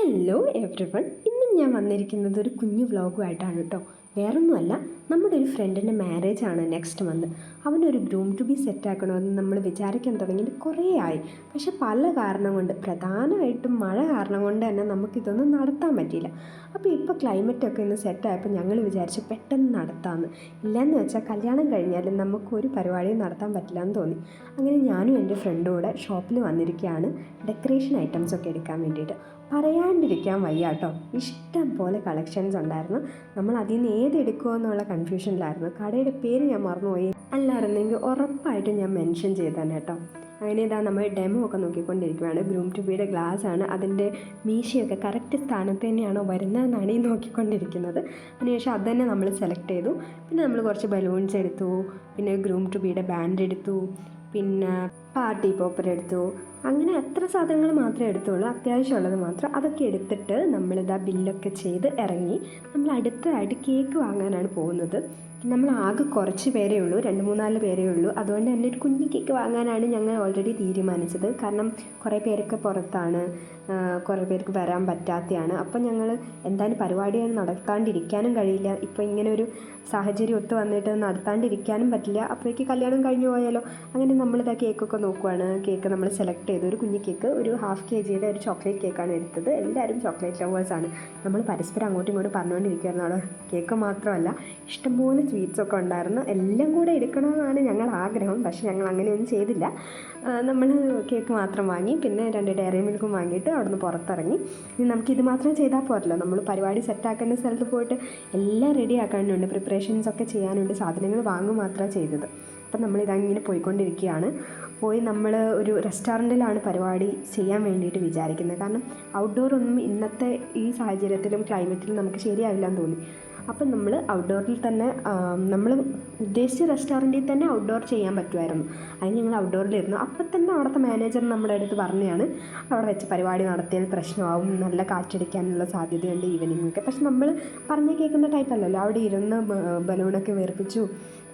Hello every one. ഇന്നും ഞാൻ വന്നിരിക്കുന്നത് ഒരു കുഞ്ഞു വ്ളോഗുമായിട്ടാണ് കേട്ടോ. വേറൊന്നുമല്ല, നമ്മുടെ ഒരു ഫ്രണ്ടിൻ്റെ മാരേജാണ് നെക്സ്റ്റ് മന്ത്. അവനൊരു ഗ്രൂം ടു ബി സെറ്റാക്കണമെന്ന് നമ്മൾ വിചാരിക്കാൻ തുടങ്ങിയിട്ട് കുറേ ആയി. പക്ഷെ പല കാരണം കൊണ്ട്, പ്രധാനമായിട്ടും മഴ കാരണം കൊണ്ട് തന്നെ നമുക്കിതൊന്നും നടത്താൻ പറ്റിയില്ല. അപ്പോൾ ഇപ്പോൾ ക്ലൈമറ്റൊക്കെ ഒന്ന് സെറ്റായപ്പോൾ ഞങ്ങൾ വിചാരിച്ചു പെട്ടെന്ന് നടത്താമെന്ന്. ഇല്ലയെന്ന് വെച്ചാൽ കല്യാണം കഴിഞ്ഞാലും നമുക്കൊരു പരിപാടിയും നടത്താൻ പറ്റില്ല എന്ന് തോന്നി. അങ്ങനെ ഞാനും എൻ്റെ ഫ്രണ്ടും കൂടെ ഷോപ്പിൽ വന്നിരിക്കുകയാണ് ഡെക്കറേഷൻ ഐറ്റംസൊക്കെ എടുക്കാൻ വേണ്ടിയിട്ട്. പറയാണ്ടിരിക്കാൻ വയ്യ കേട്ടോ. ഇഷ്ടം പോലെ കളക്ഷൻസ് ഉണ്ടായിരുന്നു. നമ്മൾ അതിൽ നിന്ന് ഏതെടുക്കുമോ എന്നുള്ള കൺഫ്യൂഷനിലായിരുന്നു. കടയുടെ പേര് ഞാൻ മറന്നുപോയി. അല്ലായിരുന്നെങ്കിൽ ഉറപ്പായിട്ടും ഞാൻ മെൻഷൻ ചെയ്തേനെ കേട്ടോ. അങ്ങനെ ഇതാ നമ്മൾ ഡെമോ ഒക്കെ നോക്കിക്കൊണ്ടിരിക്കുകയാണ്. ഗ്രൂം ടു ബിയുടെ ഗ്ലാസ് ആണ്, അതിൻ്റെ മീശയൊക്കെ കറക്റ്റ് സ്ഥാനത്ത് തന്നെയാണോ വരുന്നതെന്നാണ് ഈ നോക്കിക്കൊണ്ടിരിക്കുന്നത്. അതിനുശേഷം അത് തന്നെ നമ്മൾ സെലക്ട് ചെയ്തു. പിന്നെ നമ്മൾ കുറച്ച് ബലൂൺസ് എടുത്തു, പിന്നെ ഗ്രൂം ടു ബിയുടെ ബാൻഡ് എടുത്തു, പിന്നെ പാർട്ടി പോപ്പർ എടുത്തു. അങ്ങനെ അത്ര സാധനങ്ങൾ മാത്രമേ എടുത്തുള്ളൂ, അത്യാവശ്യമുള്ളത് മാത്രം. അതൊക്കെ എടുത്തിട്ട് നമ്മളിതാ ബില്ലൊക്കെ ചെയ്ത് ഇറങ്ങി. നമ്മൾ അടുത്തതായിട്ട് കേക്ക് വാങ്ങാനാണ് പോകുന്നത്. നമ്മൾ ആകെ കുറച്ച് പേരേ ഉള്ളൂ, 2-3-4 പേരേ ഉള്ളൂ. അതുകൊണ്ട് തന്നെ ഒരു കുഞ്ഞു കേക്ക് വാങ്ങാനാണ് ഞങ്ങൾ ഓൾറെഡി തീരുമാനിച്ചത്. കാരണം കുറേ പേരൊക്കെ പുറത്താണ്, കുറേ പേർക്ക് വരാൻ പറ്റാത്തതാണ്. അപ്പം ഞങ്ങൾ എന്തായാലും പരിപാടി നടത്താണ്ടിരിക്കാനും കഴിയില്ല. ഇപ്പോൾ ഇങ്ങനെ ഒരു സാഹചര്യം ഒത്തു വന്നിട്ട് നടത്താണ്ടിരിക്കാനും പറ്റില്ല. അപ്പോഴേക്ക് കല്യാണം കഴിഞ്ഞു പോയാലോ. അങ്ങനെ നമ്മളിതാ കേക്കൊക്കെ നോക്കുവാണ്. കേക്ക് നമ്മൾ സെലക്ട് ചെയ്തു. ഒരു കുഞ്ഞു കേക്ക്, ഒരു 1/2 kg ഒരു ചോക്ലേറ്റ് കേക്കാണ് എടുത്തത്. എല്ലാവരും ചോക്ലേറ്റ് ലവേഴ്സാണ്. നമ്മൾ പരസ്പരം അങ്ങോട്ടും ഇങ്ങോട്ടും പറഞ്ഞുകൊണ്ടിരിക്കുകയായിരുന്നു. അവിടെ കേക്ക് മാത്രമല്ല, ഇഷ്ടംപോലെ സ്വീറ്റ്സൊക്കെ ഉണ്ടായിരുന്നു. എല്ലാം കൂടെ എടുക്കണമെന്നാണ് ഞങ്ങളുടെ ആഗ്രഹം. പക്ഷേ ഞങ്ങൾ അങ്ങനെയൊന്നും ചെയ്തില്ല. നമ്മൾ കേക്ക് മാത്രം വാങ്ങി, പിന്നെ 2 ഡയറി മിൽക്കും വാങ്ങിയിട്ട് അവിടുന്ന് പുറത്തിറങ്ങി. ഇനി നമുക്കിത് മാത്രം ചെയ്താൽ പോരല്ലോ, നമ്മൾ പരിപാടി സെറ്റാക്കേണ്ട സ്ഥലത്ത് പോയിട്ട് എല്ലാം റെഡി ആക്കാനുണ്ട്, പ്രിപ്പറേഷൻസ് ഒക്കെ ചെയ്യാനുണ്ട്. സാധനങ്ങൾ വാങ്ങുക മാത്രമാണ് ചെയ്തത്. അപ്പം നമ്മളിതങ്ങനെ പോയിക്കൊണ്ടിരിക്കുകയാണ്. നമ്മൾ ഒരു റെസ്റ്റോറൻറ്റിലാണ് പരിപാടി ചെയ്യാൻ വേണ്ടിയിട്ട് വിചാരിക്കുന്നത്. കാരണം ഔട്ട്ഡോർ ഒന്നും ഇന്നത്തെ ഈ സാഹചര്യത്തിലും ക്ലൈമറ്റിലും നമുക്ക് ശരിയാവില്ലെന്ന് തോന്നി. അപ്പം നമ്മൾ ഔട്ട്ഡോറിൽ തന്നെ, നമ്മൾ ഉദ്ദേശിച്ച റെസ്റ്റോറൻറ്റിൽ തന്നെ ഔട്ട്ഡോർ ചെയ്യാൻ പറ്റുമായിരുന്നു. അതിന് ഞങ്ങൾ ഔട്ട്ഡോറിലിരുന്നു. അപ്പം തന്നെ അവിടുത്തെ മാനേജർ നമ്മുടെ അടുത്ത് പറഞ്ഞതാണ്, അവിടെ വെച്ച് പരിപാടി നടത്തിയാൽ പ്രശ്നമാവും, നല്ല കാറ്റടിക്കാനുള്ള സാധ്യതയുണ്ട് ഈവനിങ്ങൊക്കെ. പക്ഷെ നമ്മൾ പറഞ്ഞ് കേൾക്കുന്ന ടൈപ്പല്ലല്ലോ. അവിടെ ഇരുന്ന് ബലൂണൊക്കെ വീർപ്പിച്ചു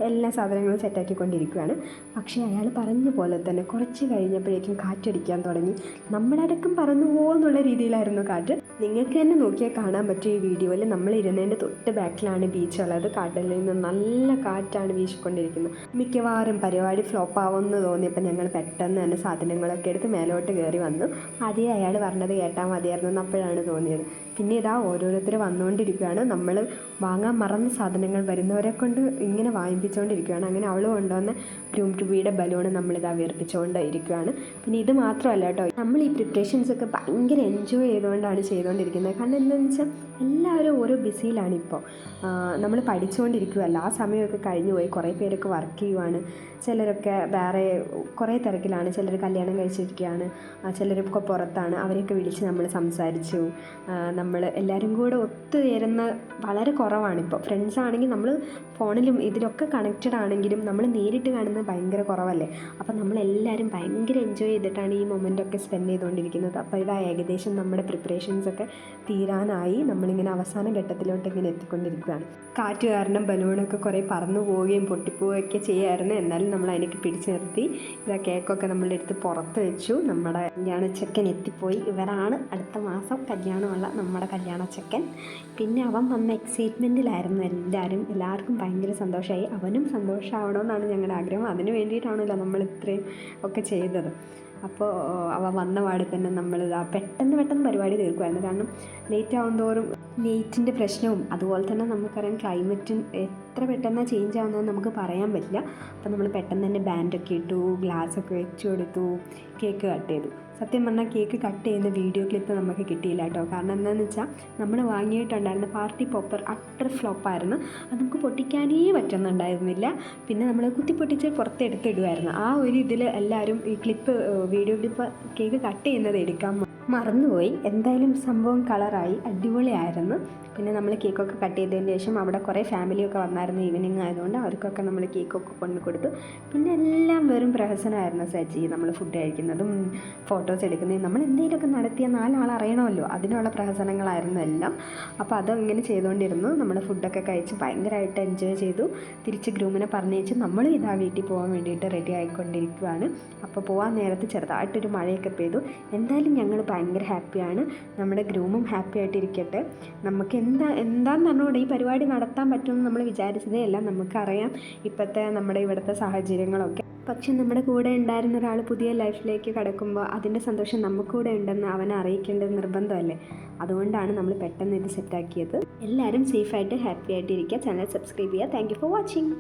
എല്ലാ സാധനങ്ങളും സെറ്റാക്കിക്കൊണ്ടിരിക്കുകയാണ്. പക്ഷേ അയാൾ പറഞ്ഞ പോലെ തന്നെ കുറച്ച് കഴിഞ്ഞപ്പോഴേക്കും കാറ്റടിക്കാൻ തുടങ്ങി. നമ്മുടെ അടക്കം പറന്നു പോകുമെന്നുള്ള രീതിയിലായിരുന്നു കാറ്റ്. നിങ്ങൾക്ക് തന്നെ നോക്കിയാൽ കാണാൻ പറ്റും ഈ വീഡിയോയിൽ. നമ്മൾ ഇരുന്നതിൻ്റെ തൊട്ട് ബാക്കിലാണ് ബീച്ചുള്ളത്. കടലിൽ നിന്ന് നല്ല കാറ്റാണ് വീശിക്കൊണ്ടിരിക്കുന്നത്. മിക്കവാറും പരിപാടി ഫ്ലോപ്പ് ആവുമെന്ന് തോന്നിയപ്പോൾ ഞങ്ങൾ പെട്ടെന്ന് തന്നെ സാധനങ്ങളൊക്കെ എടുത്ത് മേലോട്ട് കയറി വന്നു. ആദ്യം അയാൾ പറഞ്ഞത് കേട്ടാൽ മതിയായിരുന്നു അപ്പോഴാണ് തോന്നിയത്. പിന്നെ ഇതാ ഓരോരുത്തർ വന്നുകൊണ്ടിരിക്കുകയാണ്. നമ്മൾ വാങ്ങാൻ മറന്ന സാധനങ്ങൾ വരുന്നവരെ കൊണ്ട് ഇങ്ങനെ വാങ്ങിപ്പിച്ചുകൊണ്ടിരിക്കുകയാണ്. അങ്ങനെ അവൾ കൊണ്ടുവന്ന ഗ്രൂം ടു ബിയുടെ ബലൂൺ നമ്മളിതാ വീർപ്പിച്ചുകൊണ്ട് ഇരിക്കുകയാണ്. പിന്നെ ഇത് മാത്രമല്ല കേട്ടോ, നമ്മൾ ഈ പ്രിപ്പറേഷൻസൊക്കെ ഭയങ്കര എൻജോയ് ചെയ്തുകൊണ്ടാണ് ചെയ്തുകൊണ്ടിരിക്കുന്നത്. കാരണം എന്താണെന്ന് വെച്ചാൽ എല്ലാവരും ഓരോ ബിസിയിലാണിപ്പോൾ. നമ്മൾ പഠിച്ചുകൊണ്ടിരിക്കുകയല്ല, ആ സമയമൊക്കെ കഴിഞ്ഞു പോയി. കുറേ പേരൊക്കെ വർക്ക് ചെയ്യുവാണ്, ചിലരൊക്കെ വേറെ കുറേ തിരക്കിലാണ്, ചിലർ കല്യാണം കഴിച്ചിരിക്കുകയാണ്, ചിലരൊക്കെ പുറത്താണ്. അവരെയൊക്കെ വിളിച്ച് നമ്മൾ സംസാരിച്ചു. നമ്മൾ എല്ലാവരും കൂടെ ഒത്തുചേരുന്ന വളരെ കുറവാണിപ്പോൾ. ഫ്രണ്ട്സ് ആണെങ്കിൽ നമ്മൾ ഫോണിലും ഇതിലൊക്കെ കണക്റ്റഡ് ആണെങ്കിലും നമ്മൾ നേരിട്ട് കാണുന്നത് ഭയങ്കര കുറവല്ലേ. അപ്പം നമ്മളെല്ലാവരും ഭയങ്കര എൻജോയ് ചെയ്തിട്ടാണ് ഈ മൊമെൻ്റൊക്കെ സ്പെൻഡ് ചെയ്തുകൊണ്ടിരിക്കുന്നത്. അപ്പോൾ ഇതാ ഏകദേശം നമ്മുടെ പ്രിപ്പറേഷൻസൊക്കെ തീരാനായി. നമ്മളിങ്ങനെ അവസാന ഘട്ടത്തിലോട്ട് ഇങ്ങനെ എത്തിക്കൊണ്ടിരിക്കുകയാണ്. കാറ്റ് കാരണം ബലൂണൊക്കെ കുറേ പറന്നു പോവുകയും പൊട്ടിപ്പോവുകയൊക്കെ ചെയ്യുമായിരുന്നു. എന്നാലും നമ്മൾ അതിനൊക്കെ പിടിച്ചു നിർത്തി. ഇതാ കേക്കൊക്കെ നമ്മളെടുത്ത് പുറത്ത് വെച്ചു. നമ്മുടെ കല്യാണ ചെക്കൻ എത്തിപ്പോയി. ഇവരാണ് അടുത്ത മാസം കല്യാണമുള്ള നമ്മുടെ കല്യാണ ചെക്കൻ. പിന്നെ അവൻ വന്ന എക്സൈറ്റ്മെൻറ്റിലായിരുന്നു എല്ലാവർക്കും ഭയങ്കര സന്തോഷമായി. അവനും സന്തോഷമാവണമെന്നാണ് ഞങ്ങളുടെ ആഗ്രഹം. അതിന് വേണ്ടിയിട്ടാണല്ലോ നമ്മൾ ഇത്രയും ഒക്കെ ചെയ്തത്. അപ്പോൾ അവ വന്ന പാടെ തന്നെ നമ്മളിതാ പെട്ടെന്ന് പരിപാടി തീർക്കുമായിരുന്നു. കാരണം ലേറ്റ് ആവുന്തോറും ലേറ്റിൻ്റെ പ്രശ്നവും, അതുപോലെ തന്നെ നമുക്കറിയാം ക്ലൈമറ്റും എത്ര പെട്ടെന്ന് ചേഞ്ച് ആവുന്നതെന്ന് നമുക്ക് പറയാൻ പറ്റില്ല. അപ്പോൾ നമ്മൾ പെട്ടെന്ന് തന്നെ ബാൻഡൊക്കെ ഇട്ടു, ഗ്ലാസ്സൊക്കെ വെച്ച് കൊടുത്തു, കേക്ക് കട്ട് ചെയ്തു. സത്യം പറഞ്ഞാൽ കേക്ക് കട്ട് ചെയ്യുന്ന വീഡിയോ ക്ലിപ്പ് നമുക്ക് കിട്ടിയില്ല കേട്ടോ. കാരണം എന്താണെന്ന് വെച്ചാൽ നമ്മൾ വാങ്ങിയിട്ടുണ്ടായിരുന്ന പാർട്ടി പോപ്പർ അട്ടർ ഫ്ലോപ്പായിരുന്നു. അത് നമുക്ക് പൊട്ടിക്കാനേ പറ്റുന്നുണ്ടായിരുന്നില്ല. പിന്നെ നമ്മൾ കുത്തിപ്പൊട്ടിച്ച് പുറത്തെടുത്തിടുമായിരുന്നു. ആ ഒരു ഇതിൽ എല്ലാവരും ഈ വീഡിയോ ക്ലിപ്പ് കേക്ക് കട്ട് ചെയ്യുന്നത് എടുക്കാൻ മറന്നുപോയി. എന്തായാലും സംഭവം കളറായി, അടിപൊളിയായിരുന്നു. പിന്നെ നമ്മൾ കേക്കൊക്കെ കട്ട് ചെയ്തതിന് ശേഷം അവിടെ കുറേ ഫാമിലിയൊക്കെ വന്നായിരുന്നു. ഈവനിങ് ആയതുകൊണ്ട് അവർക്കൊക്കെ നമ്മൾ കേക്കൊക്കെ കൊണ്ട് കൊടുത്തു. പിന്നെ എല്ലാം വെറും പ്രഹസനമായിരുന്നു സജി. നമ്മൾ ഫുഡ് കഴിക്കുന്നതും ഫോട്ടോസ് എടുക്കുന്നതും നമ്മൾ എന്തെങ്കിലുമൊക്കെ നടത്തിയ 4 ആൾ അറിയണമല്ലോ, അതിനുള്ള പ്രഹസനങ്ങളായിരുന്നു എല്ലാം. അപ്പോൾ അതിങ്ങനെ ചെയ്തുകൊണ്ടിരുന്നു. നമ്മൾ ഫുഡൊക്കെ കഴിച്ച് ഭയങ്കരമായിട്ട് എൻജോയ് ചെയ്തു. തിരിച്ച് ഗ്രൂമിനെ പറഞ്ഞേച്ച് നമ്മൾ ഇതാ വീട്ടിൽ പോകാൻ വേണ്ടിയിട്ട് റെഡി ആയിക്കൊണ്ടിരിക്കുകയാണ്. അപ്പോൾ പോകാൻ നേരത്ത് ചെറുതായിട്ടൊരു മഴയൊക്കെ പെയ്തു. എന്തായാലും ഞങ്ങൾ ഭയങ്കര ഹാപ്പിയാണ്. നമ്മുടെ ഗ്രൂമും ഹാപ്പി ആയിട്ടിരിക്കട്ടെ. നമുക്ക് എന്താന്ന് പറഞ്ഞുകൂടെ ഈ പരിപാടി നടത്താൻ പറ്റുമെന്ന് നമ്മൾ വിചാരിച്ചതേ അല്ല. നമുക്കറിയാം ഇപ്പോഴത്തെ നമ്മുടെ ഇവിടുത്തെ സാഹചര്യങ്ങളൊക്കെ. പക്ഷെ നമ്മുടെ കൂടെ ഉണ്ടായിരുന്ന ഒരാൾ പുതിയ ലൈഫിലേക്ക് കടക്കുമ്പോൾ അതിൻ്റെ സന്തോഷം നമുക്കൂടെ ഉണ്ടെന്ന് അവനെ അറിയിക്കേണ്ടത് നിർബന്ധമല്ലേ. അതുകൊണ്ടാണ് നമ്മൾ പെട്ടെന്ന് ഇത് സെറ്റാക്കിയത്. എല്ലാവരും സേഫായിട്ട് ഹാപ്പി ആയിട്ടിരിക്കുക. ചാനൽ സബ്സ്ക്രൈബ് ചെയ്യുക. Thank you for watching.